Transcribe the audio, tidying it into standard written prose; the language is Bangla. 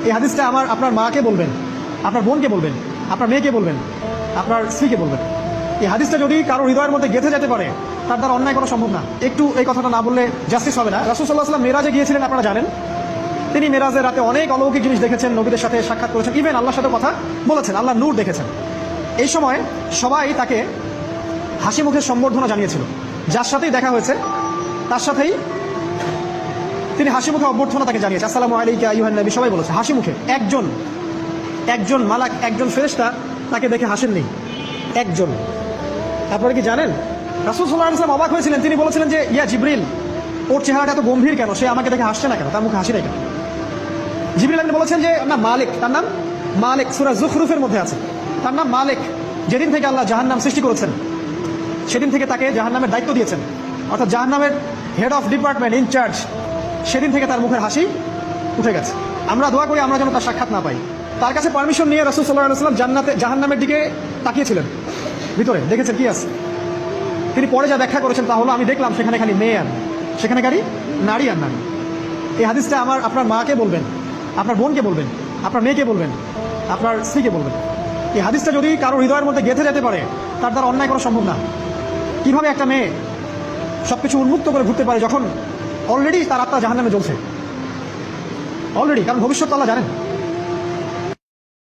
এই হাদিসটা আপনার মাকে বলবেন, আপনার বোনকে বলবেন, আপনার মেয়েকে বলবেন, আপনার স্ত্রীকে বলবেন। এই হাদিসটা যদি কারো হৃদয়ের মধ্যে গেঁথে যেতে পারে, তার দ্বারা অন্যায় করা সম্ভব না। একটু এই কথাটা না বললে জাস্টিস হবে না। রাসূল সাল্লাল্লাহু আলাইহি ওয়াসাল্লাম মেরাজে গিয়েছিলেন, আপনারা জানেন। তিনি মেরাজের রাতে অনেক অলৌকিক জিনিস দেখেছেন, নবীদের সাথে সাক্ষাৎ করেছেন, ইভেন আল্লাহর সাথে কথা বলেছেন, আল্লাহর নূর দেখেছেন। এই সময় সবাই তাকে হাসি মুখের সম্বর্ধনা জানিয়েছিল। যার সাথেই দেখা হয়েছে তার সাথেই তিনি হাসি মুখে অভ্যর্থনা তাকে জানিয়েছে, আসসালামু আলাইকা আইয়ুহান নবী, সবাই বলেছে হাসি মুখে। একজন মালাক, একজন ফেরেশতা তাকে দেখে হাসেননি, একজন। আপনারা কি জানেন রাসূল সাল্লাল্লাহু আলাইহি ওয়াসাল্লাম অবাক হয়েছিলেন। তিনি বলেছিলেন যে ইয়া জিবরিল, ওর চেহারাটা এত গম্ভীর কেন, সে আমাকে দেখে হাসছে না কেন, তার মুখে হাসি নাই কেন? জিবরিল আমিন বলেছেন যে না, মালিক, তার নাম মালিক, সূরা যুখরুফের মধ্যে আছে, তার নাম মালিক। যেদিন থেকে আল্লাহ জাহান্নাম সৃষ্টি করেছেন সেদিন থেকে তাকে জাহান্নামের দায়িত্ব দিয়েছেন, অর্থাৎ জাহান্নামের হেড অফ ডিপার্টমেন্ট, ইনচার্জ। সেদিন থেকে তার মুখের হাসি উঠে গেছে। আমরা দোয়া করি আমরা যেন তার সাক্ষাৎ না পাই। তার কাছে পারমিশন নিয়ে রাসূল সাল্লাল্লাহু আলাইহি ওয়াসাল্লাম জাহান্নামের দিকে তাকিয়েছিলেন, ভিতরে দেখেছেন কি আছে। তিনি পরে যা ব্যাখ্যা করেছেন তা হলো, আমি দেখলাম সেখানে খালি মেয়ে আর সেখানে খালি নারী আর নারী। এই হাদিসটা আপনার মাকে বলবেন, আপনার বোনকে বলবেন, আপনার মেয়েকে বলবেন, আপনার স্ত্রীকে বলবেন। এই হাদিসটা যদি কারো হৃদয়ের মধ্যে গেঁথে যেতে পারে, তার দ্বারা অন্যায় করা সম্ভব না। কিভাবে একটা মেয়ে সবকিছু উন্মুক্ত করে ঘুরতে পারে যখন অলরেডি তার আত্মা জাহান্নামে জ্বলছে, অলরেডি, কারণ ভবিষ্যৎ আল্লাহ জানেন।